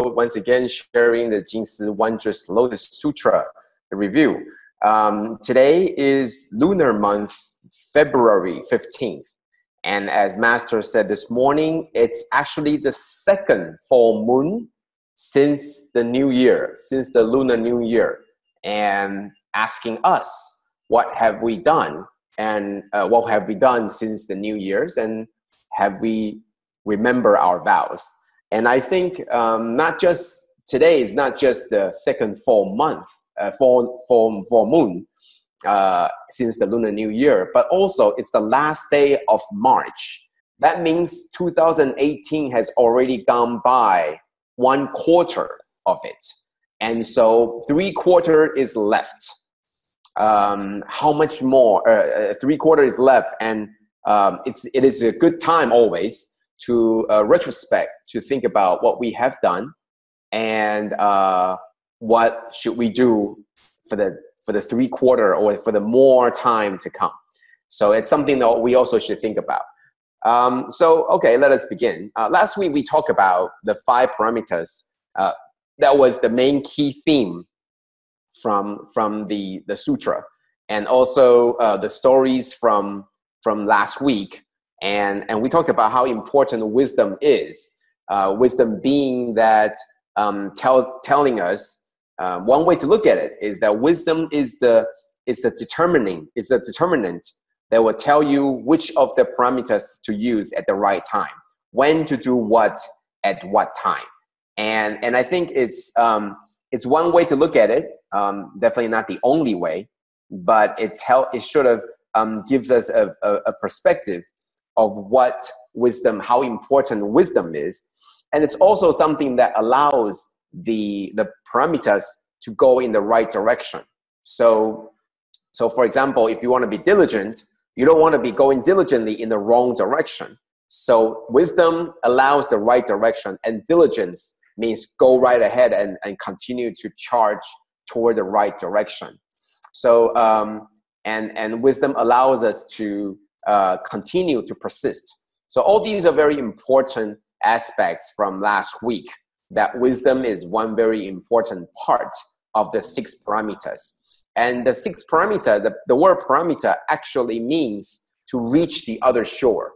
once again sharing the Jing's Wondrous Lotus Sutra review. Today is lunar month, February 15th. And as Master said this morning, it's actually the second full moon since the new year, since the lunar new year, and asking us, what have we done? And what have we done since the new year's? And have we remember our vows? And I think not just today is not just the second full month, full moon since the Lunar New Year, but also it's the last day of March. That means 2018 has already gone by 1/4 of it. And so 3/4 is left. How much more? 3/4 is left, and it is a good time always to retrospect, to think about what we have done and what should we do for the 3/4 or for the more time to come. So it's something that we also should think about. Okay, let us begin. Last week we talked about the 5 parameters. That was the main key theme from the sutra, and also the stories from last week. And we talked about how important wisdom is. Wisdom being that telling us, one way to look at it is that wisdom is the determinant that will tell you which of the parameters to use at the right time, when to do what at what time. And I think it's one way to look at it. Definitely not the only way, but it sort of gives us a perspective of what wisdom, how important wisdom is. And it's also something that allows the parameters to go in the right direction. So for example, if you want to be diligent, you don't want to be going diligently in the wrong direction. So wisdom allows the right direction, and diligence means go right ahead and continue to charge toward the right direction. So and wisdom allows us to continue to persist. So all these are very important aspects from last week, that wisdom is one very important part of the 6 parameters. And the 6 parameter, the word parameter actually means to reach the other shore.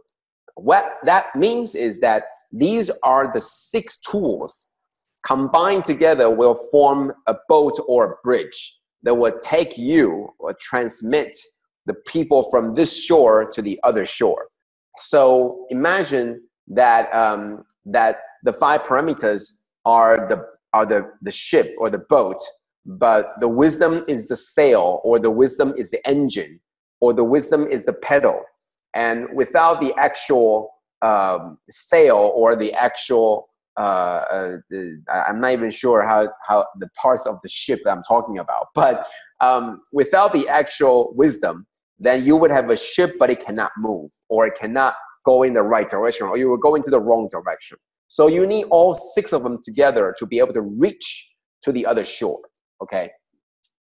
What that means is that these are the 6 tools combined together will form a boat or a bridge that will take you or transmit the people from this shore to the other shore. So imagine that that the 5 parameters are the ship or the boat, but the wisdom is the sail, or the wisdom is the engine, or the wisdom is the pedal. And without the actual sail or the actual I'm not even sure how the parts of the ship that I'm talking about, but without the actual wisdom, then you would have a ship, but it cannot move, or it cannot go in the right direction, or you will go into the wrong direction. So you need all 6 of them together to be able to reach to the other shore. Okay,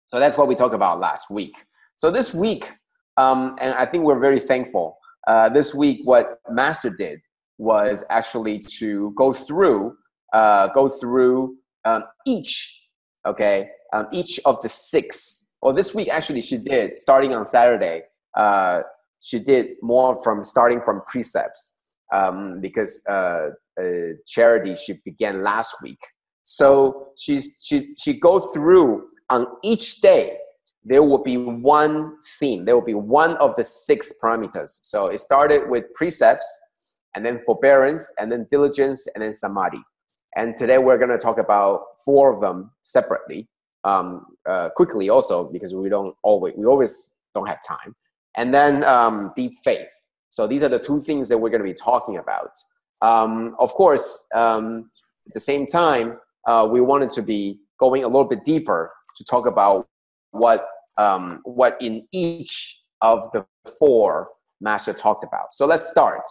so that's what we talked about last week. So this week, and I think we're very thankful. This week, what Master did was actually to go through each of the 6. Or this week, actually, she did, starting on Saturday, she did more starting from precepts, because charity she began last week. So she go through on each day. There will be one theme. There will be one of the 6 parameters. So it started with precepts, and then forbearance, and then diligence, and then samadhi. And today we're going to talk about 4 of them separately, quickly also, because we always don't have time. And then deep faith. So these are the 2 things that we're going to be talking about. Of course, at the same time, we wanted to be going a little bit deeper to talk about what in each of the 4 Master talked about. So let's start.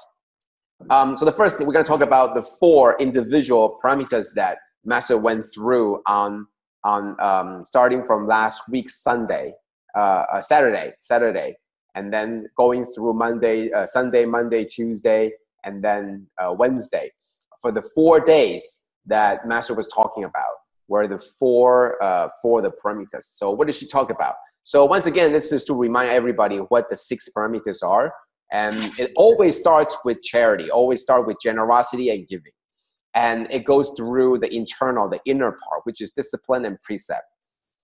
So the first thing, we're going to talk about the 4 individual parameters that Master went through on starting from last week's Saturday, and then going through Sunday, Monday, Tuesday, and then Wednesday. For the 4 days, that Master was talking about were the four the paramitas. So what did she talk about? So once again, this is to remind everybody what the 6 paramitas are. And it always starts with charity, always start with generosity and giving. And it goes through the internal, the inner part, which is discipline and precept.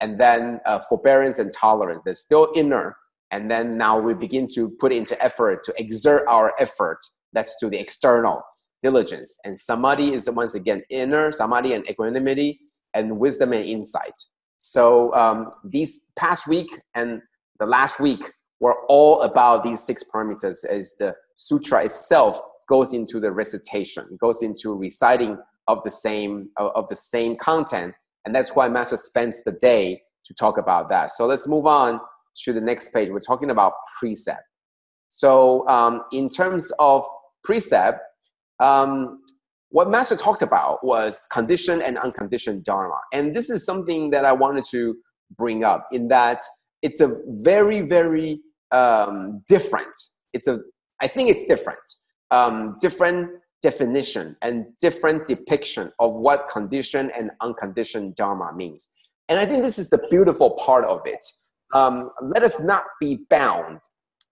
And then forbearance and tolerance. There's still inner. And then now we begin to put into effort, to exert our effort. That's to the external, diligence. And samadhi is once again inner, samadhi and equanimity, and wisdom and insight. So these past week and the last week were all about these 6 paramitas, as the sutra itself goes into the recitation, goes into reciting of the same content. And that's why Master spends the day to talk about that. So let's move on to the next page. We're talking about precept. So in terms of precept, what Master talked about was conditioned and unconditioned Dharma. And this is something that I wanted to bring up, in that it's a very, very different. I think it's different. Different definition and different depiction of what conditioned and unconditioned Dharma means. And I think this is the beautiful part of it. Let us not be bound.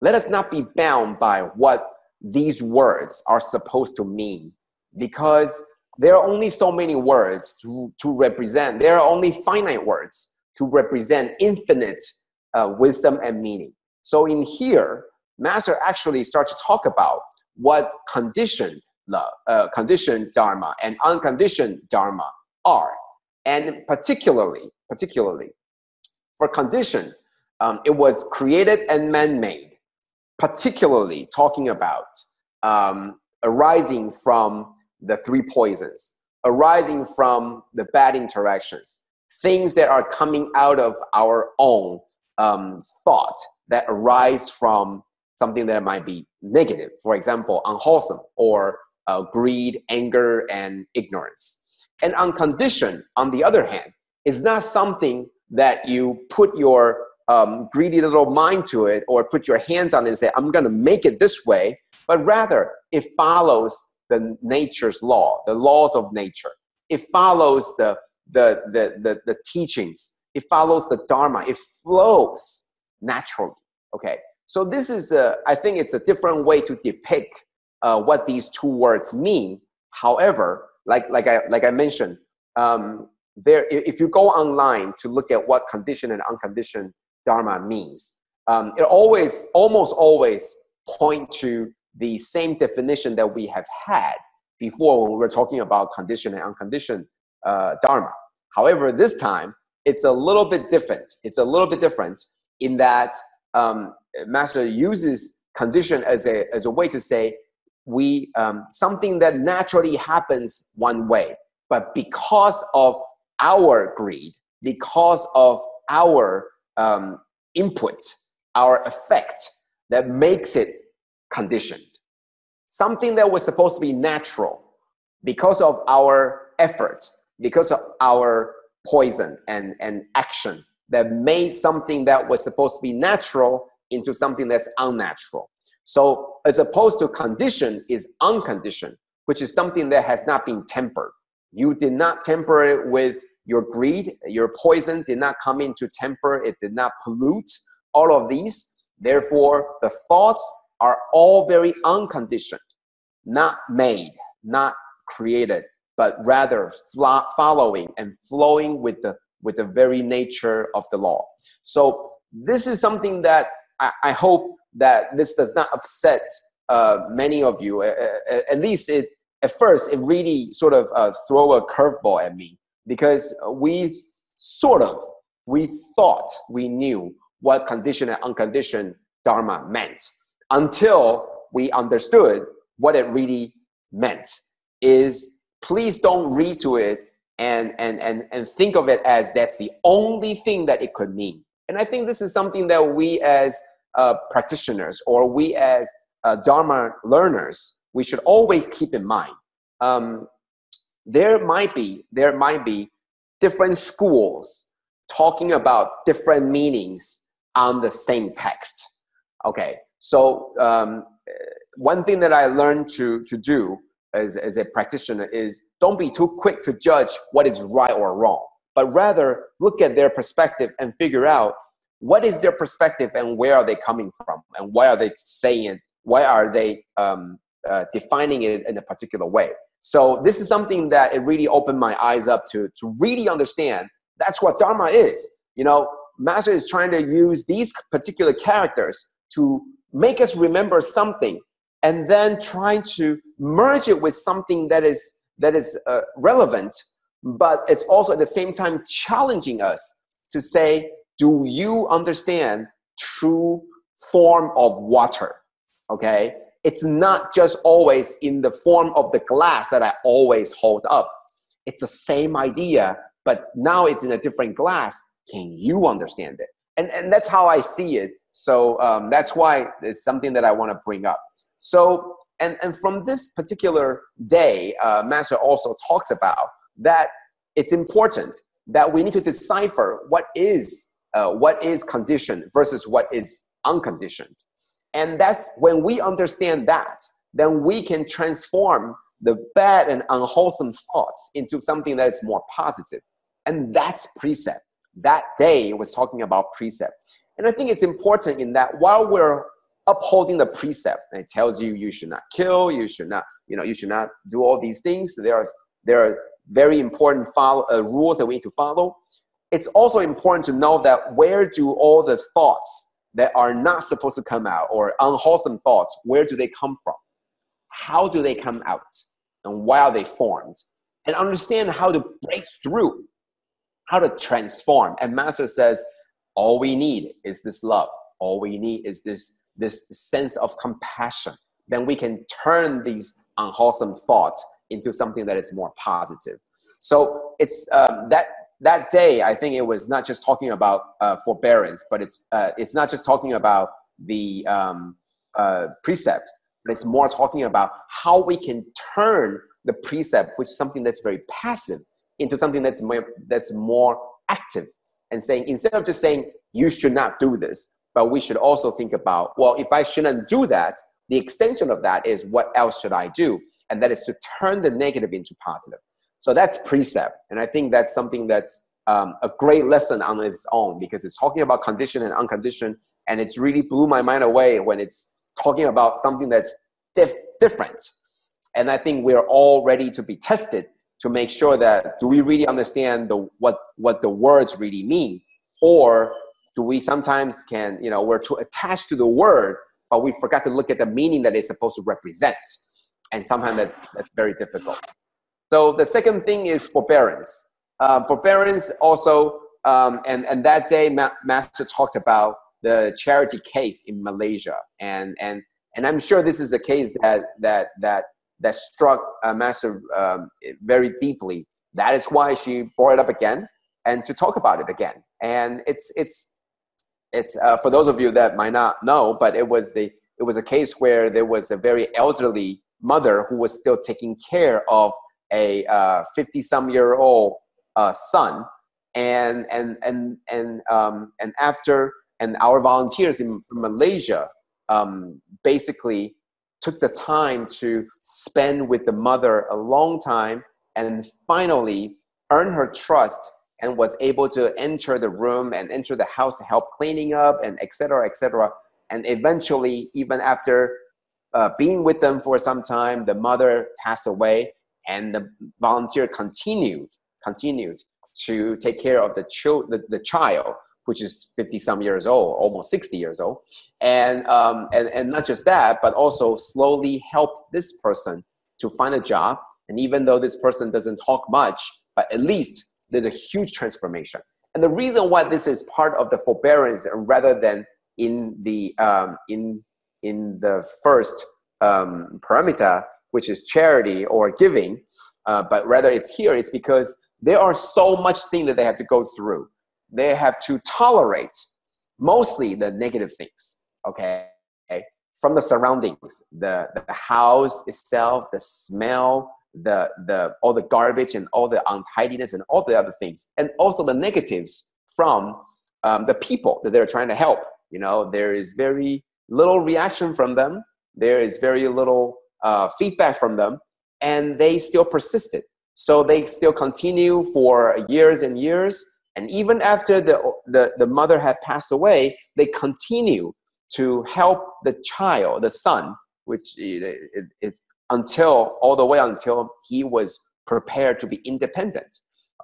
Let us not be bound by what these words are supposed to mean, because there are only so many words to represent. There are only finite words to represent infinite wisdom and meaning. So in here, Master actually starts to talk about what conditioned Dharma and unconditioned Dharma are. And particularly for conditioned, it was created and man-made, particularly talking about arising from the 3 poisons, arising from the bad interactions, things that are coming out of our own thought that arise from something that might be negative, for example, unwholesome, or greed, anger, and ignorance. And unconditioned, on the other hand, is not something that you put your greedy little mind to it, or put your hands on it and say, I'm going to make it this way, but rather it follows the nature's law, the laws of nature. It follows the teachings. It follows the Dharma. It flows naturally. Okay. So this is, I think it's a different way to depict what these 2 words mean. However, like I mentioned, if you go online to look at what conditioned and unconditioned Dharma means, it almost always point to the same definition that we have had before when we were talking about conditioned and unconditioned Dharma. However, this time it's a little bit different. It's a little bit different in that Master uses condition as a way to say something that naturally happens one way, but because of our greed, because of our input, our effect, that makes it conditioned. Something that was supposed to be natural, because of our effort, because of our poison and action, that made something that was supposed to be natural into something that's unnatural. So as opposed to condition is unconditioned, which is something that has not been tempered. You did not temper it with your greed. Your poison did not come in to temper. It did not pollute all of these. Therefore, the thoughts are all very unconditioned, not made, not created, but rather following and flowing with the very nature of the law. So this is something that I hope that this does not upset many of you. At least at first, it really sort of throw a curveball at me, because we thought we knew what conditioned and unconditioned Dharma meant, until we understood what it really meant. Is please don't read to it and think of it as that's the only thing that it could mean. And I think this is something that we as practitioners, or we as Dharma learners, we should always keep in mind. There might be different schools talking about different meanings on the same text. Okay, so one thing that I learned to do as a practitioner is don't be too quick to judge what is right or wrong, but rather look at their perspective and figure out what is their perspective and where are they coming from and why are they saying it, why are they defining it in a particular way. So this is something that it really opened my eyes up to really understand that's what Dharma is. You know, Master is trying to use these particular characters to make us remember something, and then trying to merge it with something that is relevant, but it's also at the same time challenging us to say, do you understand true form of water? Okay, it's not just always in the form of the glass that I always hold up. It's the same idea, but now it's in a different glass. Can you understand it? And that's how I see it. So that's why it's something that I want to bring up. So, and from this particular day, Master also talks about that it's important that we need to decipher what is conditioned versus what is unconditioned. And that's when we understand that, then we can transform the bad and unwholesome thoughts into something that is more positive. And that's precept. That day was talking about precept. And I think it's important in that while we're upholding the precept, and it tells you should not kill, you should not do all these things. There are very important rules that we need to follow. It's also important to know that where do all the thoughts that are not supposed to come out, or unwholesome thoughts, where do they come from? How do they come out? And why are they formed? And understand how to break through, how to transform. And Master says, all we need is this love. All we need is this sense of compassion. Then we can turn these unwholesome thoughts into something that is more positive. So it's that day, I think it was not just talking about forbearance, but it's not just talking about the precepts, but it's more talking about how we can turn the precept, which is something that's very passive, into something that's more active. And saying, instead of just saying, you should not do this, but we should also think about, well, if I shouldn't do that, the extension of that is what else should I do? And that is to turn the negative into positive. So that's precept. And I think that's something that's a great lesson on its own, because it's talking about conditioned and unconditioned. And it's really blew my mind away when it's talking about something that's different. And I think we're all ready to be tested to make sure that, do we really understand what the words really mean? Or do we sometimes we're too attached to the word, but we forgot to look at the meaning that it's supposed to represent. And sometimes that's very difficult. So the second thing is forbearance. Forbearance also, and that day Master talked about the charity case in Malaysia. And I'm sure this is a case that struck Master very deeply. That is why she brought it up again and to talk about it again. And it's for those of you that might not know, but it was a case where there was a very elderly mother who was still taking care of a 50-some-year-old son, and our volunteers from Malaysia basically took the time to spend with the mother a long time, and finally earn her trust and was able to enter the room and enter the house to help cleaning up and et cetera, et cetera. And eventually, even after being with them for some time, the mother passed away, and the volunteer continued to take care of the child, which is 50-some years old, almost 60 years old. And not just that, but also slowly help this person to find a job. And even though this person doesn't talk much, but at least there's a huge transformation. And the reason why this is part of the forbearance rather than in the first paramita, which is charity or giving, but rather it's here, it's because there are so much things that they have to go through. They have to tolerate mostly the negative things, okay? From the surroundings, the house itself, the smell, all the garbage and all the untidiness and all the other things. And also the negatives from the people that they're trying to help. There is very little reaction from them. There is very little feedback from them. and they still persisted. So they still continue for years and years. And even after the mother had passed away, they continue to help the child, the son, which it's all the way until he was prepared to be independent.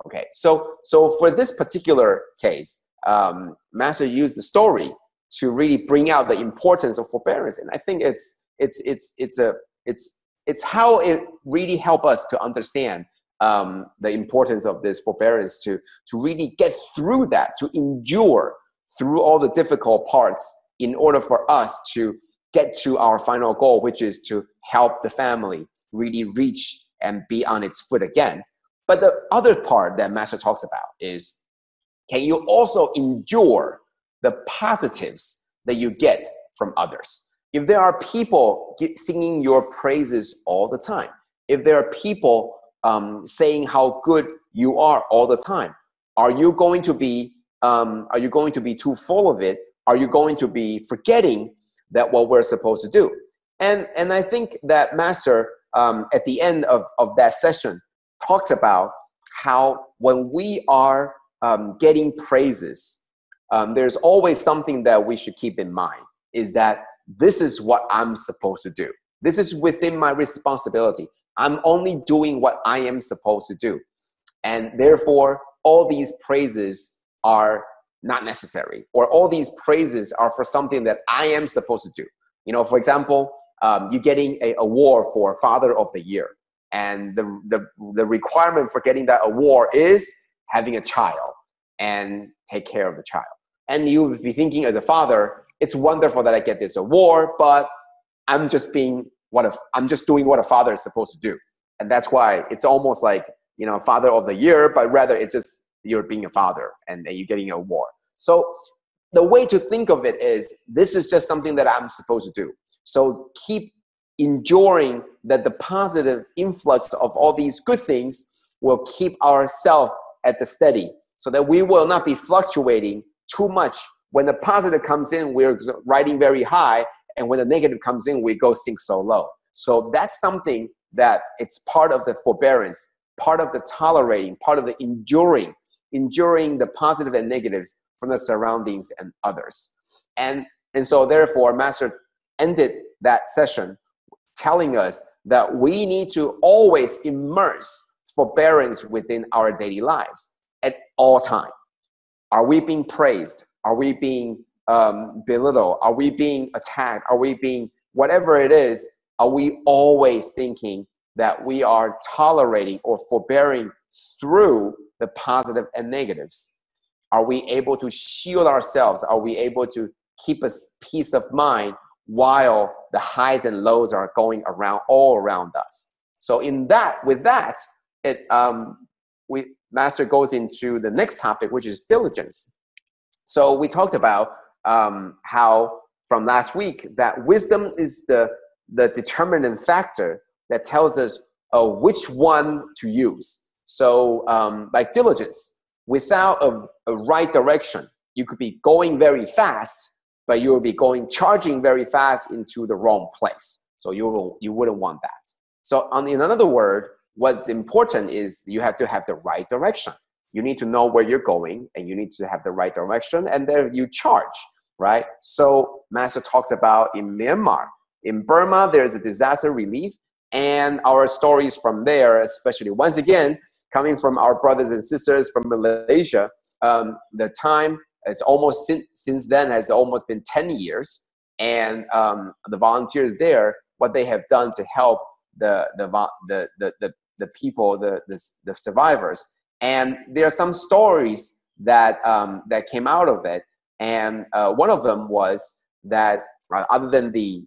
Okay, so for this particular case, Master used the story to really bring out the importance of forbearance, and I think it's how it really helped us to understand the importance of this forbearance to really get through that, to endure through all the difficult parts in order for us to get to our final goal, which is to help the family really reach and be on its foot again. But the other part that Master talks about is, can you also endure the positives that you get from others? If there are people singing your praises all the time, if there are people saying how good you are all the time, are you going to be too full of it? Are you going to be forgetting that what we're supposed to do? And I think that Master at the end of that session talks about how when we are getting praises, there's always something that we should keep in mind, is that this is what I'm supposed to do. This is within my responsibility. I'm only doing what I am supposed to do. And therefore, all these praises are not necessary, or all these praises are for something that I am supposed to do. You know, for example, you're getting an award for Father of the Year. And the requirement for getting that award is having a child and take care of the child. And you would be thinking as a father, it's wonderful that I get this award, but I'm just doing what a father is supposed to do. And that's why it's almost like, you know, Father of the Year, but rather it's just you're being a father and you're getting an award. So the way to think of it is, this is just something that I'm supposed to do. So keep enjoying that the positive influx of all these good things will keep ourselves at the steady, so that we will not be fluctuating too much. When the positive comes in, we're riding very high, and when the negative comes in, we go sink so low. So that's something that it's part of the forbearance, part of the tolerating, part of the enduring the positive and negatives from the surroundings and others. And so therefore, Master ended that session telling us that we need to always immerse forbearance within our daily lives at all time. Are we being praised? Are we being belittled? Are we being attacked? Are we being whatever it is? Are we always thinking that we are tolerating or forbearing through the positive and negatives? Are we able to shield ourselves? Are we able to keep a peace of mind while the highs and lows are going around all around us? So with that, Master goes into the next topic, which is diligence. So we talked about how from last week that wisdom is the determinant factor that tells us which one to use. So like diligence, without a right direction, you could be going very fast, but you will be charging very fast into the wrong place. So you wouldn't want that. So in another word, what's important is you have to have the right direction. You need to know where you're going, and you need to have the right direction, and then you charge, right? So Master talks about in Myanmar, in Burma, there's a disaster relief, and our stories from there, especially once again, coming from our brothers and sisters from Malaysia, the time is almost since then has almost been 10 years, and the volunteers there, what they have done to help the people, the survivors. And there are some stories that came out of it, and one of them was that other than the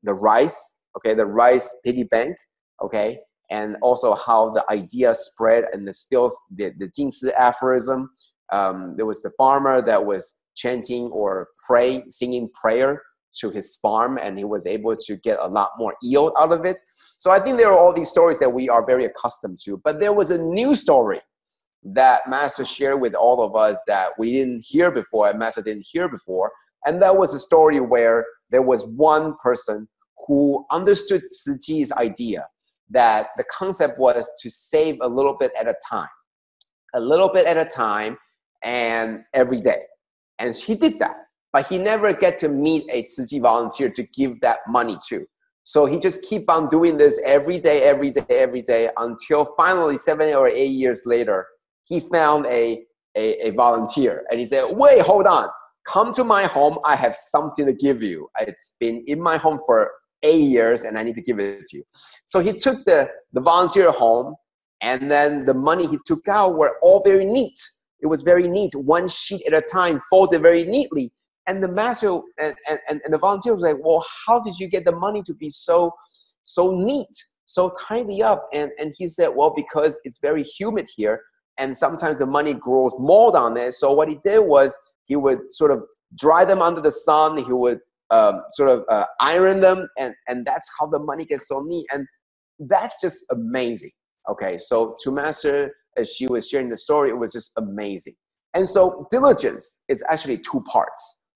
rice, okay, the rice piggy bank, okay, and also how the idea spread, and the Jingsi aphorism. There was the farmer that was chanting or singing prayer to his farm, and he was able to get a lot more yield out of it. So I think there are all these stories that we are very accustomed to. But there was a new story that Master shared with all of us that we didn't hear before, and Master didn't hear before. And that was a story where there was one person who understood Tzu Chi's idea that the concept was to save a little bit at a time. A little bit at a time and every day. And he did that. But he never get to meet a Tzu Chi volunteer to give that money to. So he just keep on doing this every day until finally 7 or 8 years later, he found a volunteer. And he said, wait, hold on. Come to my home. I have something to give you. It's been in my home for 8 years and I need to give it to you. So he took the volunteer home, and then the money he took out were all very neat. It was very neat, one sheet at a time, folded very neatly. And the master and the volunteer was like, well, how did you get the money to be so neat, so tidy up? And he said, well, because it's very humid here, and sometimes the money grows mold on it. So what he did was he would sort of dry them under the sun. He would iron them, and that's how the money gets so neat. And that's just amazing. Okay, so to Master, as she was sharing the story, it was just amazing. And so diligence is actually two parts.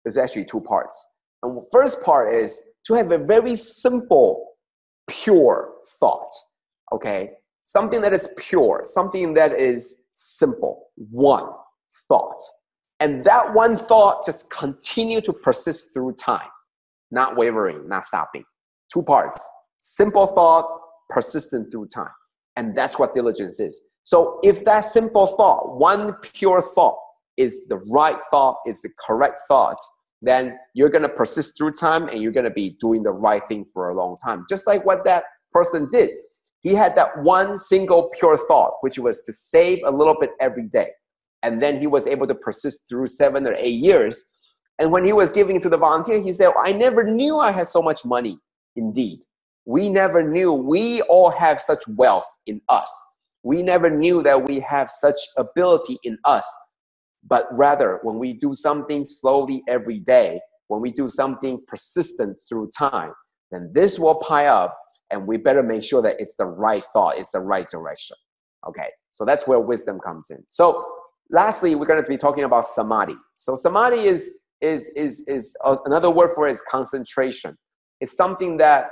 There's actually two parts. And the first part is to have a very simple, pure thought. Okay, something that is pure, something that is simple, one thought. And that one thought just continue to persist through time, not wavering, not stopping. Two parts, simple thought, persistent through time. And that's what diligence is. So if that simple thought, one pure thought, is the right thought, is the correct thought, then you're going to persist through time and you're going to be doing the right thing for a long time. Just like what that person did. He had that one single pure thought, which was to save a little bit every day. And then he was able to persist through 7 or 8 years. And when he was giving to the volunteer, he said, I never knew I had so much money. Indeed. We never knew we all have such wealth in us. We never knew that we have such ability in us. But rather, when we do something slowly every day, when we do something persistent through time, then this will pile up, and we better make sure that it's the right thought, it's the right direction. Okay, so that's where wisdom comes in. So lastly, we're going to be talking about samadhi. So samadhi is another word for it is concentration. It's something that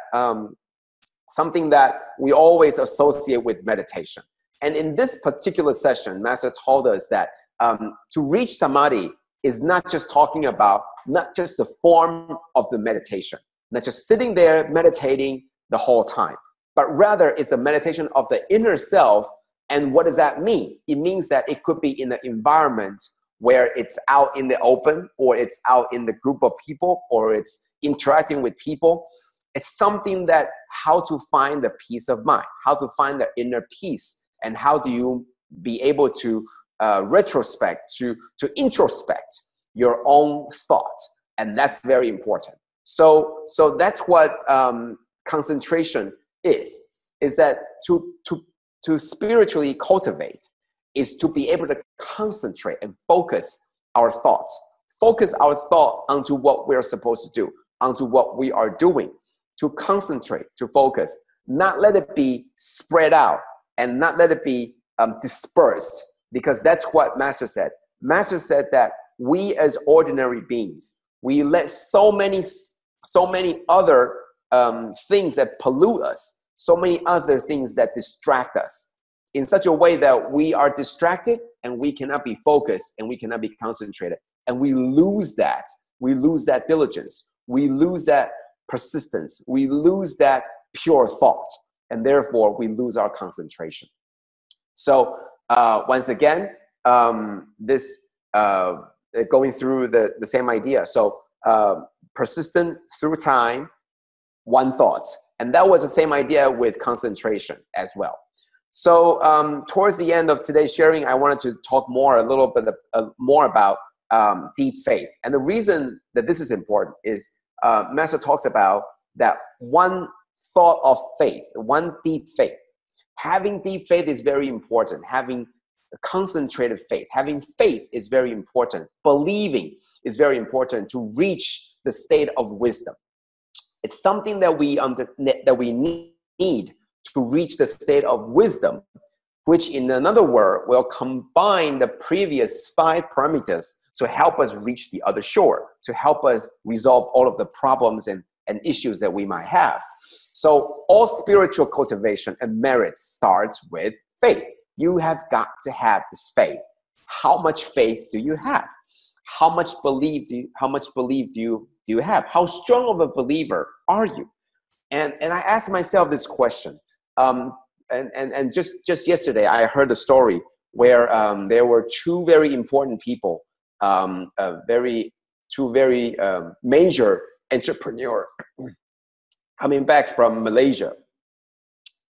we always associate with meditation. And in this particular session, Master told us that to reach samadhi is not just talking about, not just the form of the meditation, not just sitting there meditating the whole time, but rather it's a meditation of the inner self. And what does that mean? It means that it could be in an environment where it's out in the open, or it's out in the group of people, or it's interacting with people. It's something that how to find the peace of mind, how to find the inner peace, and how do you be able to retrospect, to introspect your own thoughts. And that's very important. So that's what concentration is that to spiritually cultivate is to be able to concentrate and focus our thoughts. Focus our thought onto what we're supposed to do, onto what we are doing. To concentrate, to focus, not let it be spread out and not let it be dispersed, because that's what Master said. Master said that we as ordinary beings, we let so many other things that pollute us, so many other things that distract us in such a way that we are distracted and we cannot be focused and we cannot be concentrated. And we lose that. We lose that diligence. We lose that persistence. We lose that pure thought. And therefore, we lose our concentration. So once again, this going through the same idea. So persistent through time, one thought. And that was the same idea with concentration as well. So towards the end of today's sharing, I wanted to talk a little bit more about deep faith. And the reason that this is important is Master talks about that one thought of faith, one deep faith. Having deep faith is very important. Having a concentrated faith, having faith is very important. Believing is very important to reach the state of wisdom. It's something that we need to reach the state of wisdom, which in another word will combine the previous 5 parameters to help us reach the other shore, to help us resolve all of the problems and and issues that we might have. So all spiritual cultivation and merit starts with faith. You have got to have this faith. How much faith do you have? How much belief do you have? How strong of a believer are you? And I asked myself this question. And just yesterday, I heard a story where there were two very important people, two very major entrepreneurs coming back from Malaysia,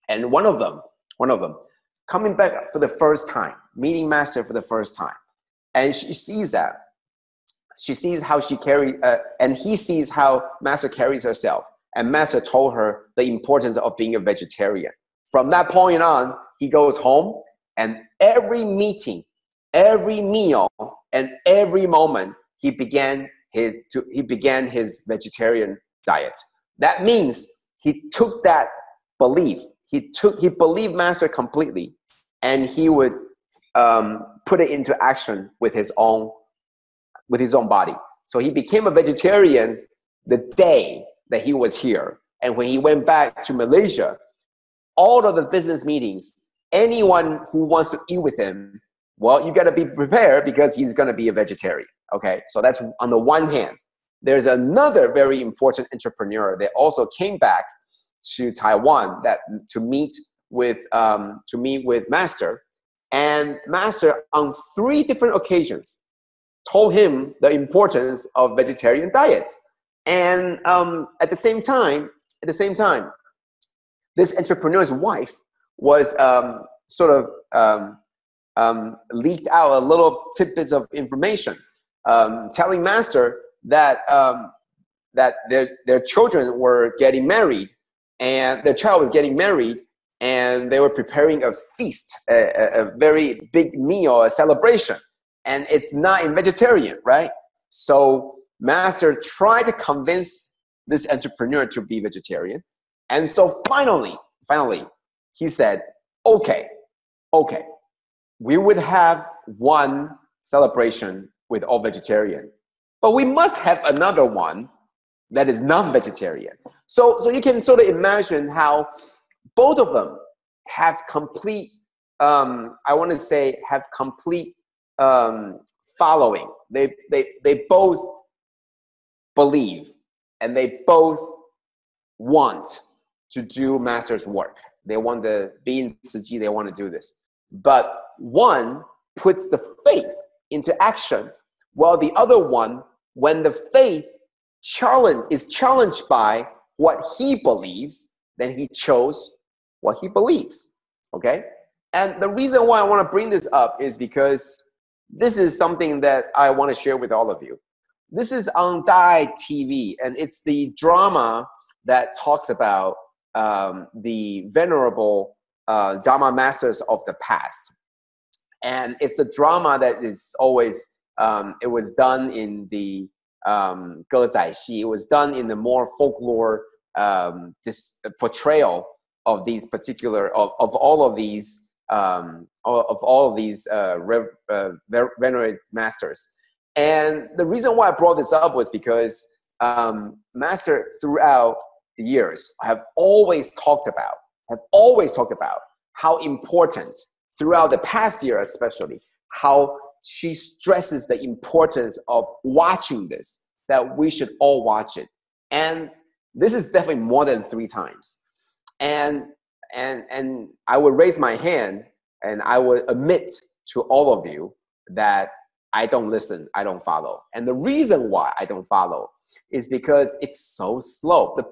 and one of them coming back for the first time, meeting Master for the first time, and she sees that. She sees how she carries, and he sees how Master carries herself. And Master told her the importance of being a vegetarian. From that point on, he goes home, and every meeting, every meal, and every moment, he began his vegetarian diet. That means he took that belief. He believed Master completely, and he would put it into action with his own body. So he became a vegetarian the day that he was here. And when he went back to Malaysia, all of the business meetings, anyone who wants to eat with him, well, you got to be prepared because he's going to be a vegetarian. Okay, so that's on the one hand. There's another very important entrepreneur that also came back to Taiwan to meet with Master, and Master on 3 different occasions told him the importance of vegetarian diet. And at the same time, this entrepreneur's wife was leaked out a little tidbits of information, telling Master that their children were getting married, and their child was getting married, and they were preparing a feast, a very big meal, a celebration, and it's not in vegetarian, right? So Master tried to convince this entrepreneur to be vegetarian, and so finally, he said, okay, we would have one celebration with all vegetarian, but we must have another one that is non-vegetarian. So you can sort of imagine how both of them have complete, following. They both believe, and they both want to do Master's work. They want to be in Tzu Chi, they want to do this. But one puts the faith into action, while the other one, when the faith is challenged by what he believes, then he chose what he believes. Okay? And the reason why I want to bring this up is because this is something that I want to share with all of you. This is on Dai TV, and it's the drama that talks about the venerable Dharma masters of the past. And it's a drama that is always, it was done in the Ge Zai Xi. It was done in the more folklore this portrayal of these particular, of all of these venerated masters. And the reason why I brought this up was because Master throughout the years have always talked about how important, throughout the past year especially, how she stresses the importance of watching this, that we should all watch it. And this is definitely more than 3 times. And I would raise my hand and I would admit to all of you that I don't listen, I don't follow. And the reason why I don't follow is because it's so slow. The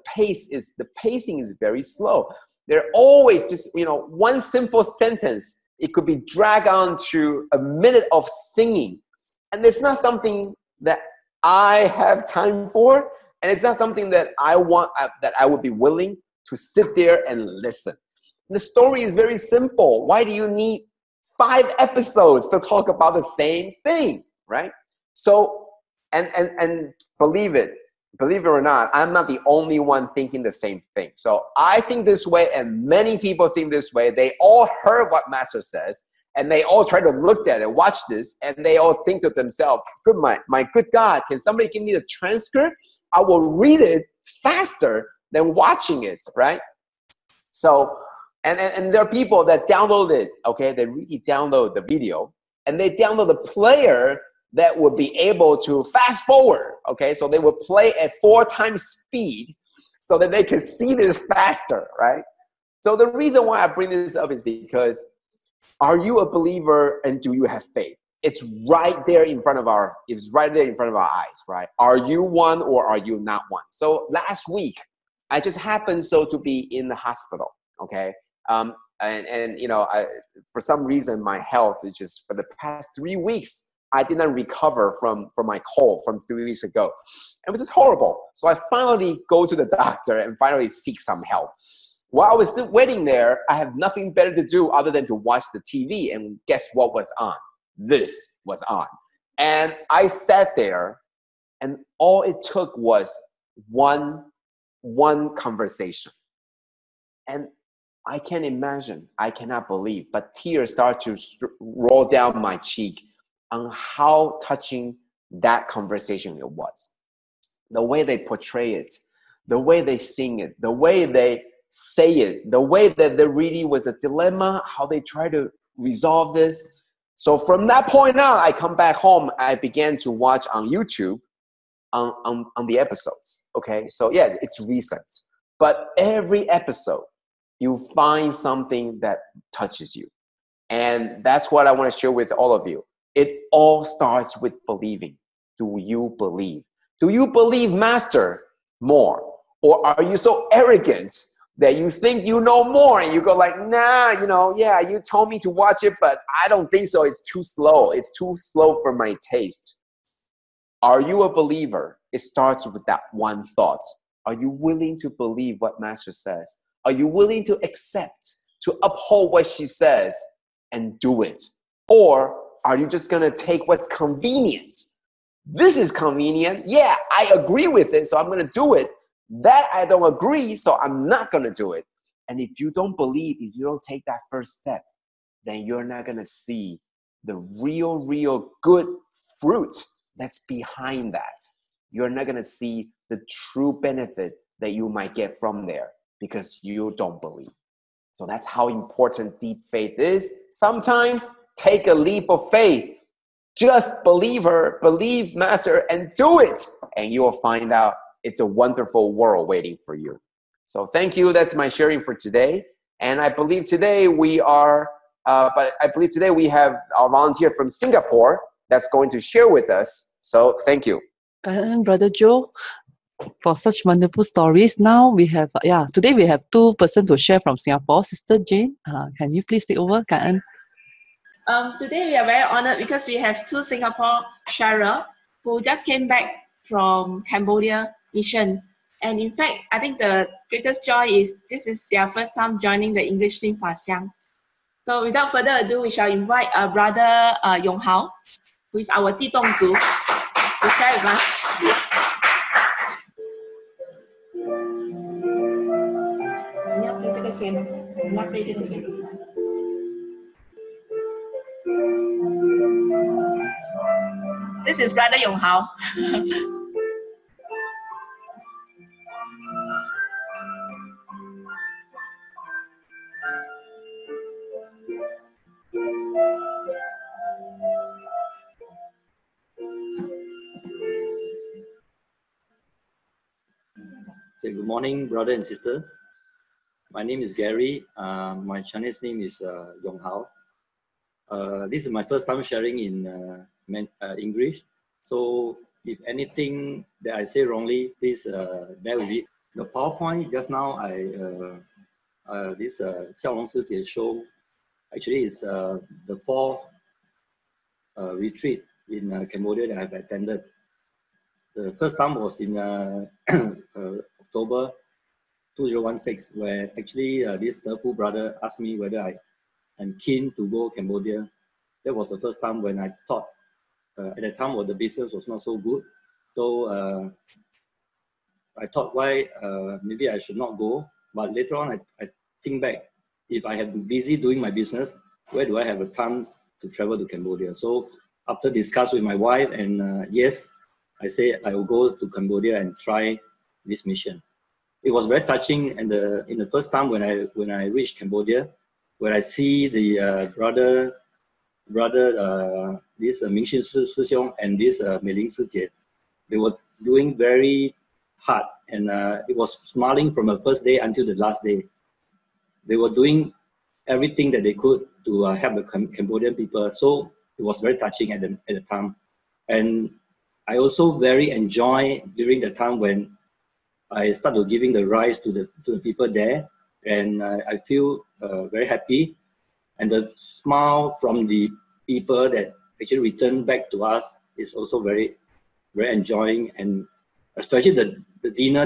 pacing is very slow. They're always just, one simple sentence, it could be dragged on to a minute of singing. And it's not something that I have time for, and it's not something that I want, that I would be willing to sit there and listen. And the story is very simple. Why do you need 5 episodes to talk about the same thing, right? So, and believe it or not, I'm not the only one thinking the same thing. So I think this way, and many people think this way. They all heard what Master says, and they all try to look at it, watch this, and they all think to themselves, my good God, can somebody give me the transcript? I will read it faster than watching it, right? So, and there are people that download it, okay? They really download the video, and they download the player that would be able to fast forward, okay? So they would play at 4 times speed so that they can see this faster, right? So the reason why I bring this up is because, are you a believer and do you have faith? It's right there in front of our eyes, right? Are you one or are you not one? So last week, I just happened to be in the hospital, okay? And you know, for some reason, my health is just, for the past 3 weeks, I did not recover from my cold from 3 weeks ago. It was just horrible. So I finally go to the doctor and finally seek some help. While I was still waiting there, I had nothing better to do other than to watch the TV. And guess what was on? This was on. And I sat there, and all it took was one conversation. And I can't imagine, I cannot believe, but tears start to roll down my cheek on how touching that conversation it was. The way they portray it, the way they sing it, the way they say it, the way that there really was a dilemma, how they try to resolve this. So from that point on, I come back home, I began to watch on YouTube on the episodes, okay? So yeah, it's recent. But every episode, you find something that touches you. And that's what I want to share with all of you. It all starts with believing. Do you believe? Do you believe Master more? Or are you so arrogant that you think you know more and you go like, nah, you know, yeah, you told me to watch it, but I don't think so. It's too slow. It's too slow for my taste. Are you a believer? It starts with that one thought. Are you willing to believe what Master says? Are you willing to accept, to uphold what she says and do it? Or are you just going to take what's convenient? This is convenient. Yeah, I agree with it, so I'm going to do it. That I don't agree, so I'm not going to do it. And if you don't believe, if you don't take that first step, then you're not going to see the real good fruit that's behind that. You're not going to see the true benefit that you might get from there because you don't believe. So that's how important deep faith is. Sometimes take a leap of faith. Just believe her, believe Master, and do it. And you will find out it's a wonderful world waiting for you. So thank you. That's my sharing for today. And I believe today we have our volunteer from Singapore that's going to share with us. So thank you. Brother Joe, for such wonderful stories. Now we have, today we have 2 persons to share from Singapore. Sister Jane, can you please take over? Today we are very honored because we have 2 Singapore sharer who just came back from Cambodia mission. And in fact, I think the greatest joy is this is their first time joining the English Stream Fa Xiang. So without further ado, we shall invite Brother Yong Hao, who is our Ji Dong Zhu, to share with us. This is Brother Yong Hao. Okay, good morning, brother and sister. My name is Gary. My Chinese name is Yong Hao. This is my first time sharing in English. So if anything that I say wrongly, please bear with it. The PowerPoint just now, this Xiao Long Shi Jie show actually is the 4th retreat in Cambodia that I've attended. The first time was in October 2016, where actually this Tefu brother asked me whether I'm keen to go Cambodia. That was the first time when I thought, at the time when the business was not so good. So I thought why maybe I should not go. But later on, I think back, if I have been busy doing my business, where do I have the time to travel to Cambodia? So after discuss with my wife, and yes, I say I will go to Cambodia and try this mission. It was very touching, and in the first time when I reached Cambodia, when I see the brother this Mingxin Sư Xiong and this Meiling Si Jie, they were doing very hard, and it was smiling from the first day until the last day. They were doing everything that they could to help the Cambodian people. So it was very touching at the time. And I also very enjoy during the time when I started giving the rice to the people there, and I feel very happy. And the smile from the people that actually returned back to us is also very, very enjoying. And especially the dinner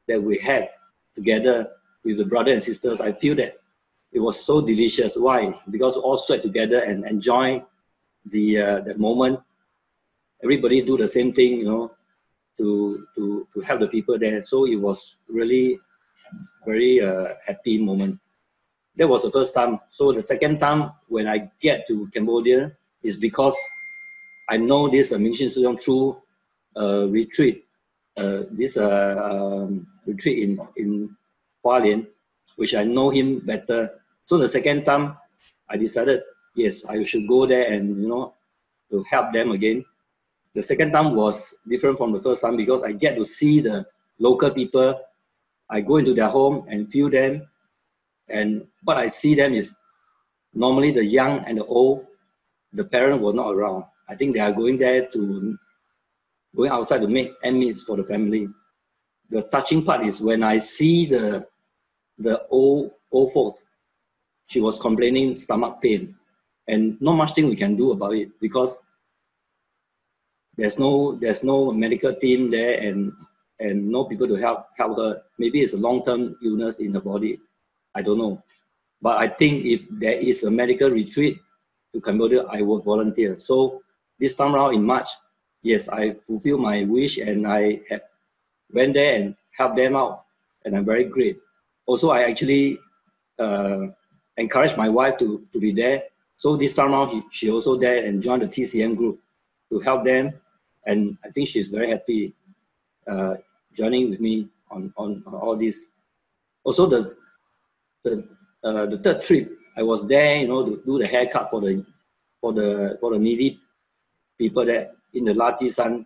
that we had together with the brothers and sisters, I feel that it was so delicious. Why? Because we all sweat together and enjoy the moment. Everybody do the same thing, you know, to help the people there. So it was really very happy moment. That was the first time. So the second time when I get to Cambodia is because I know this Mingxin Sư Xiong through retreat, retreat in Hualien, which I know him better. So the second time I decided, yes, I should go there and, you know, to help them again. The second time was different from the first time because I get to see the local people. I go into their home and feel them. And what I see them is normally the young and the old, the parents were not around. I think they are going there going outside to make ends meet for the family. The touching part is when I see the old folks. She was complaining stomach pain, and not much thing we can do about it because there's no medical team there and no people to help her. Maybe it's a long-term illness in her body. I don't know. But I think if there is a medical retreat to Cambodia, I will volunteer. So this time around in March, yes, I fulfilled my wish and I went there and helped them out. And I'm very great. Also, I actually encouraged my wife to be there. So this time around, she also there and joined the TCM group to help them. And I think she's very happy joining with me on all this. Also, the third trip, I was there, you know, to do the haircut for the needy people there in the Laji San.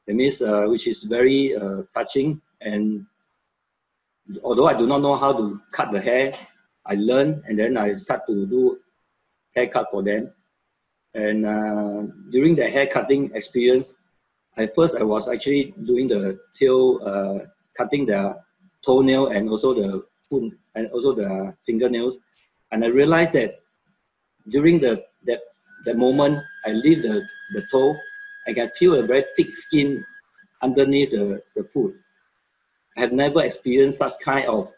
That means, which is very touching. And although I do not know how to cut the hair, I learned and then I start to do haircut for them. And during the hair cutting experience, at first I was actually doing the tail, cutting the toenail and also the foot and also the fingernails. And I realized that during that moment, I leave the toe, I can feel a very thick skin underneath the foot. I have never experienced such kind of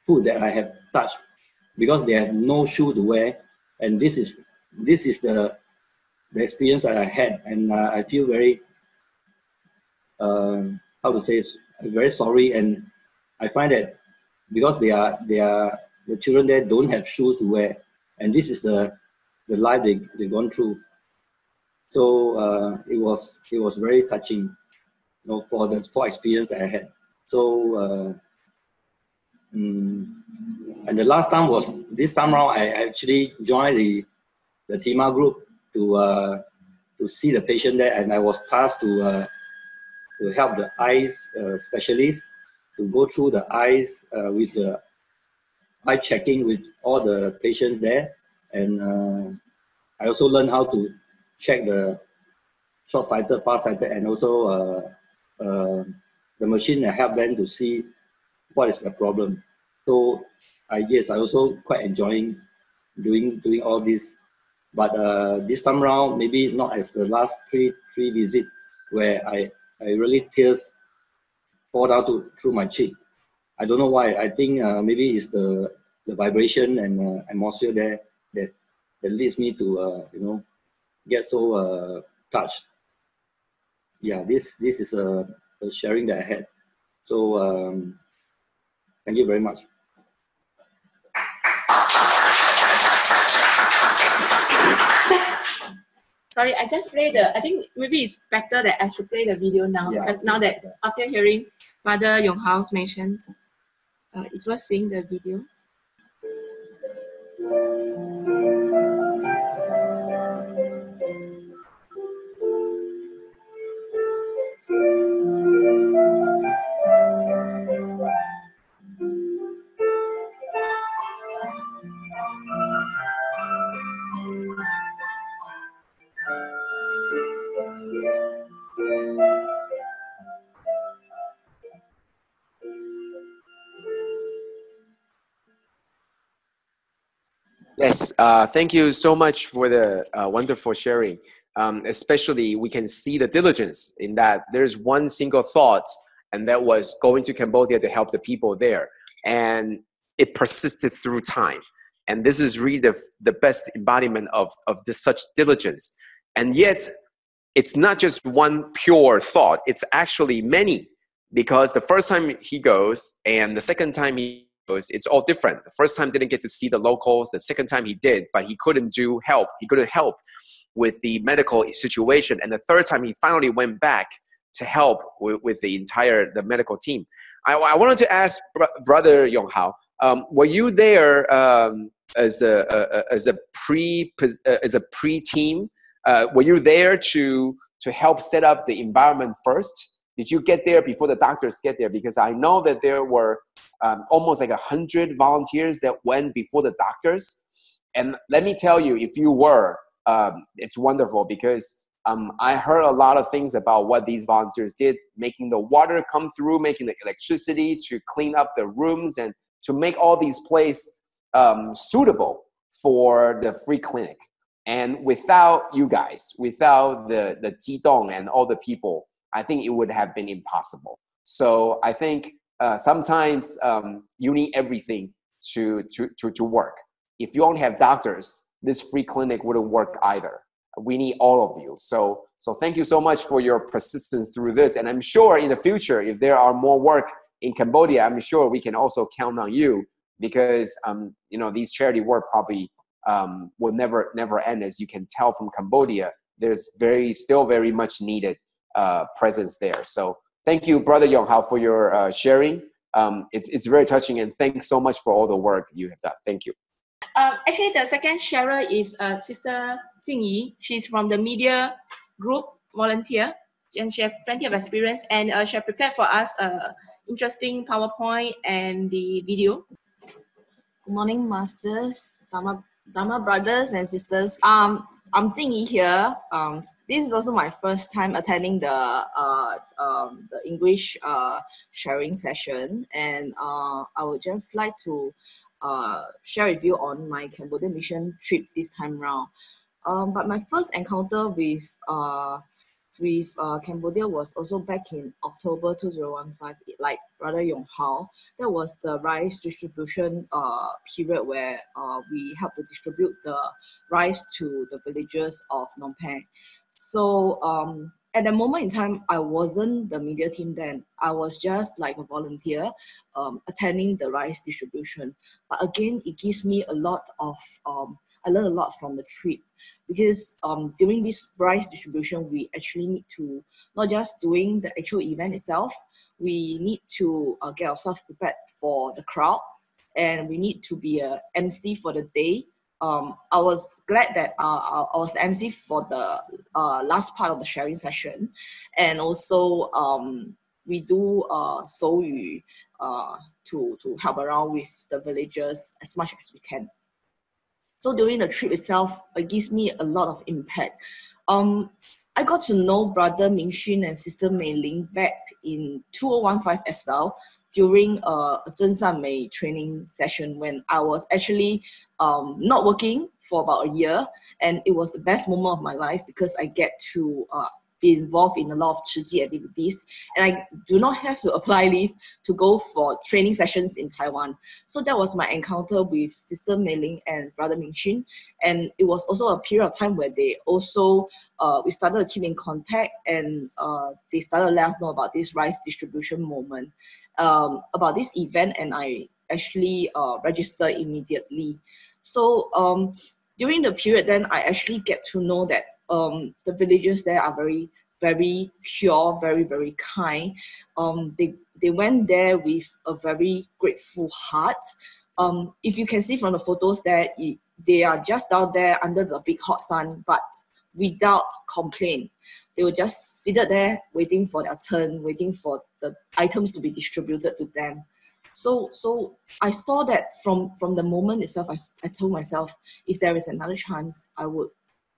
foot that I have touched because they have no shoe to wear. And this is the experience that I had, and I feel very how to say, very sorry. And I find that because the children there don't have shoes to wear, and this is the life they've gone through. So it was very touching, you know, for the experience that I had. So and the last time was this time around. I actually joined the TIMA group to see the patient there, and I was tasked to help the eyes specialist to go through the eyes with the eye checking with all the patients there. And I also learned how to check the short-sighted, far-sighted, and also the machine that help them to see what is the problem. So yes, I also quite enjoying doing all this. But this time around, maybe not as the last three visits where I really tears fall down through my cheek. I don't know why. I think maybe it's the vibration and atmosphere there that leads me to you know, get so touched. Yeah, this is a sharing that I had. So thank you very much. Sorry, I just play I think maybe it's better that I should play the video now, because now that after hearing Father Yong Hao's mentioned, it's worth seeing the video. Yes, thank you so much for the wonderful sharing. Especially, we can see the diligence in that there's one single thought, and that was going to Cambodia to help the people there. And it persisted through time. And this is really the best embodiment of this such diligence. And yet, it's not just one pure thought, it's actually many. Because the first time he goes and the second time he goes, it's all different. The first time didn't get to see the locals. The second time he did, but he couldn't help. He couldn't help with the medical situation. And the third time he finally went back to help with the medical team. I wanted to ask Brother Yong Hao, were you there as a pre-team? Were you there to help set up the environment first? Did you get there before the doctors get there? Because I know that there were almost like 100 volunteers that went before the doctors. And let me tell you, if you were, it's wonderful, because I heard a lot of things about what these volunteers did, making the water come through, making the electricity to clean up the rooms, and to make all these places suitable for the free clinic. And without you guys, without the Jidong and all the people, I think it would have been impossible. So I think sometimes you need everything to work. If you only have doctors, this free clinic wouldn't work either. We need all of you. So thank you so much for your persistence through this. And I'm sure in the future, if there are more work in Cambodia, I'm sure we can also count on you, because these charity work probably will never end. As you can tell from Cambodia, there's still very much needed presence there. So thank you, Brother Yong Hao, for your sharing. It's very touching, and thanks so much for all the work you have done. Thank you. Actually, the second sharer is Sister Jing Yi. She's from the media group volunteer, and she has plenty of experience, and she has prepared for us interesting PowerPoint and the video. Good morning, masters, Dharma brothers and sisters. I'm Jing Yi here. This is also my first time attending the English sharing session, and I would just like to share with you on my Cambodia mission trip this time round. But my first encounter with Cambodia was also back in October 2015, like Brother Yong Hao. That was the rice distribution period where we helped to distribute the rice to the villagers of Phnom Penh. So at the moment in time, I wasn't the media team then. I was just like a volunteer attending the rice distribution. But again, it gives me a lot of, I learned a lot from the trip, because during this rice distribution, we actually need to, not just doing the actual event itself, we need to get ourselves prepared for the crowd, and we need to be a MC for the day. I was glad that I was the MC for the last part of the sharing session, and also we do Shou Yu to help around with the villagers as much as we can. So during the trip itself, it gives me a lot of impact. I got to know Brother Ming Xun and Sister Mei Ling back in 2015 as well, during a Zhen San Mei training session when I was actually not working for about a year, and it was the best moment of my life because I get to be involved in a lot of Tzu Chi activities, and I do not have to apply leave to go for training sessions in Taiwan. So that was my encounter with Sister Mei Ling and Brother Ming Xun, and it was also a period of time where they also, we started to keep in contact, and they started to let us know about this rice distribution moment, about this event, and I actually registered immediately. So during the period then, I actually get to know that the villagers there are very, very pure, very, very kind. They went there with a very grateful heart. If you can see from the photos there, they are just out there under the big hot sun, but without complaint. They were just seated there waiting for their turn, waiting for the items to be distributed to them. So I saw that from the moment itself. I told myself, if there is another chance, I would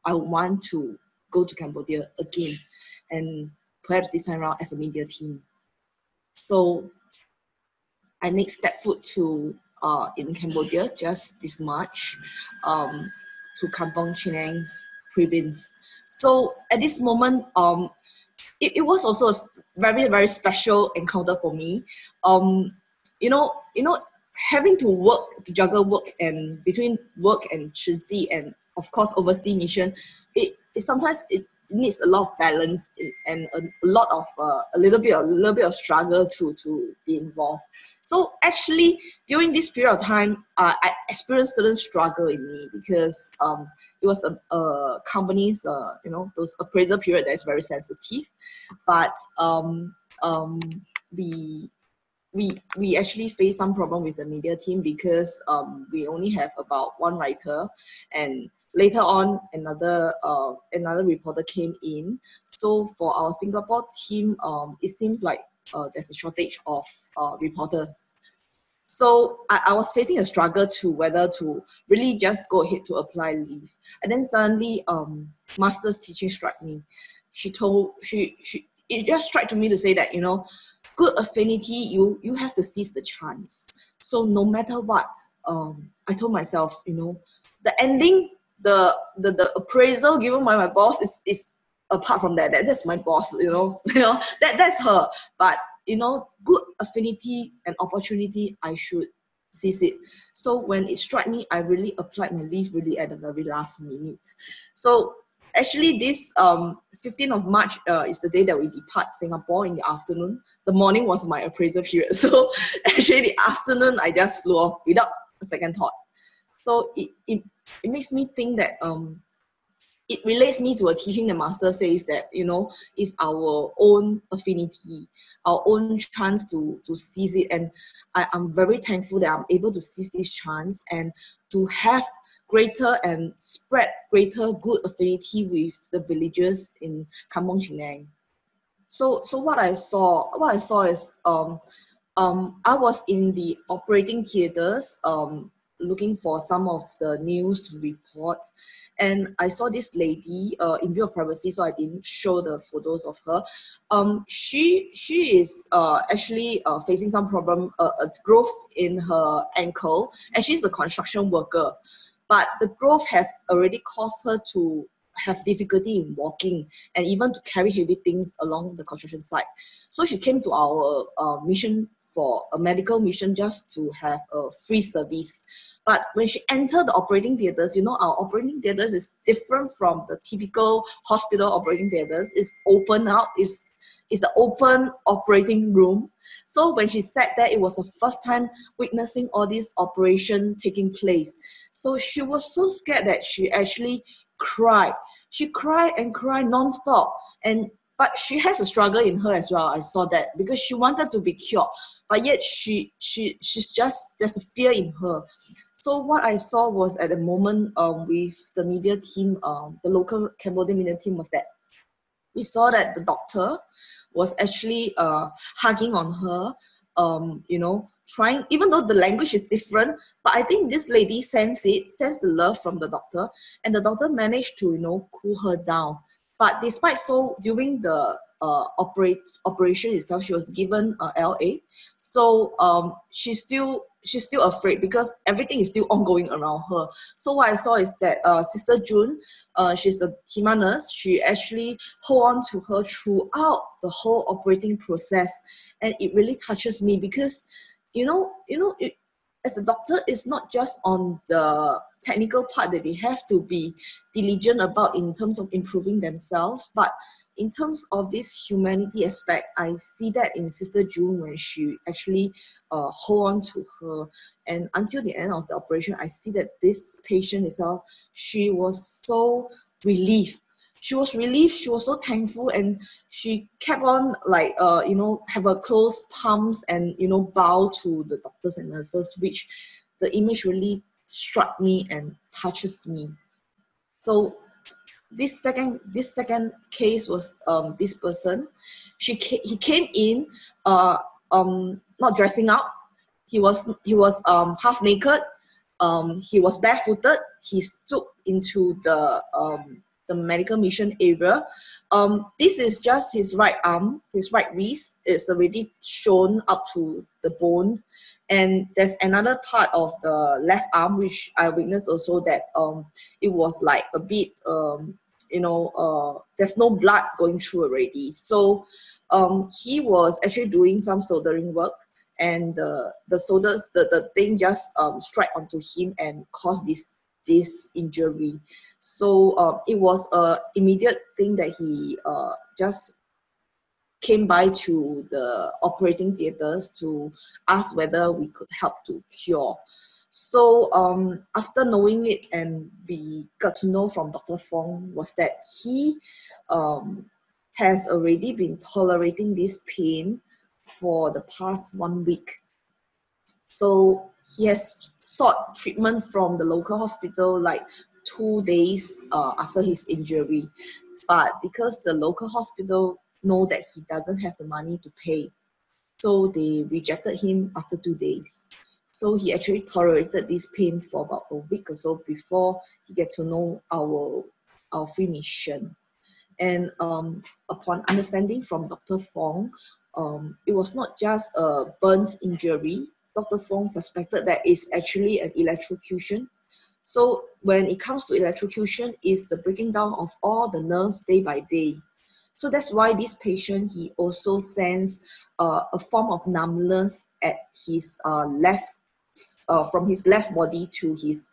want to go to Cambodia again, and perhaps this time around as a media team. So I next stepped foot to in Cambodia just this March, to Kampong Chinang's province. So at this moment, it was also a very, very special encounter for me. You know, having to juggle work and between work and Tzu Chi and of course overseas mission, it sometimes it needs a lot of balance and a little bit of struggle to be involved. So actually during this period of time, I experienced certain struggle in me because it was a company's those appraisal period that is very sensitive, but we actually faced some problem with the media team because we only have about one writer, and later on another reporter came in. So for our Singapore team, it seems like there's a shortage of reporters. So I was facing a struggle to whether to really just go ahead to apply leave. And then suddenly master's teaching struck me. It just struck to me to say that, good affinity, you have to seize the chance. So no matter what, I told myself, the ending, the appraisal given by my boss is apart from that's my boss, that's her. But good affinity and opportunity, I should seize it. So when it struck me, I really applied my leave really at the very last minute. So actually this 15th of March is the day that we depart Singapore in the afternoon. The morning was my appraisal period. So actually the afternoon, I just flew off without a second thought. So it makes me think that it relates me to a teaching the master says that, it's our own affinity, our own chance to seize it. And I'm very thankful that I'm able to seize this chance and to have greater and spread greater good affinity with the villagers in Kampong Chinang. So what I saw is I was in the operating theaters looking for some of the news to report, and I saw this lady in view of privacy, so I didn't show the photos of her. She is actually facing some problem, a growth in her ankle, and she's a construction worker. But the growth has already caused her to have difficulty in walking and even to carry heavy things along the construction site. So she came to our mission for a medical mission just to have a free service. But when she entered the operating theaters, our operating theaters is different from the typical hospital operating theaters. It's open out, it's an open operating room. So when she sat there, it was the first time witnessing all this operation taking place. So she was so scared that she actually cried. She cried and cried nonstop. But she has a struggle in her as well. I saw that because she wanted to be cured, but yet she's just, there's a fear in her. So what I saw was at the moment with the media team, the local Cambodian media team, was that we saw that the doctor was actually hugging on her, trying, even though the language is different, but I think this lady sensed the love from the doctor, and the doctor managed to, cool her down. But despite so, during the operation itself, she was given LA. So she's still afraid because everything is still ongoing around her. So what I saw is that Sister June, she's a Tima nurse. She actually hold on to her throughout the whole operating process, and it really touches me because, as a doctor, it's not just on the technical part that they have to be diligent about in terms of improving themselves, but in terms of this humanity aspect, I see that in Sister June when she actually hold on to her, and until the end of the operation, I see that this patient itself, she was so relieved. she was relieved, she was so thankful, and she kept on like, have a close palms and, bow to the doctors and nurses, which the image really struck me and touches me. So this second case was this person. He came in not dressing up. He was half naked. He was barefooted. He stood into the medical mission area. This is just his right arm, his right wrist. It's already shown up to the bone. And there's another part of the left arm, which I witnessed also, that it was like a bit, there's no blood going through already. So he was actually doing some soldering work, and the thing just struck onto him and caused this injury. So it was a immediate thing that he just came by to the operating theaters to ask whether we could help to cure. So after knowing it, and we got to know from Dr. Fong, was that he has already been tolerating this pain for the past 1 week. So he has sought treatment from the local hospital like 2 days after his injury. But because the local hospital know that he doesn't have the money to pay, so they rejected him after 2 days. So he actually tolerated this pain for about a week or so before he get to know our free mission. And upon understanding from Dr. Fong, it was not just a burns injury. Dr. Fong suspected that it's actually an electrocution. So when it comes to electrocution, it's the breaking down of all the nerves day by day. So that's why this patient, he also sensed a form of numbness at his from his left body to his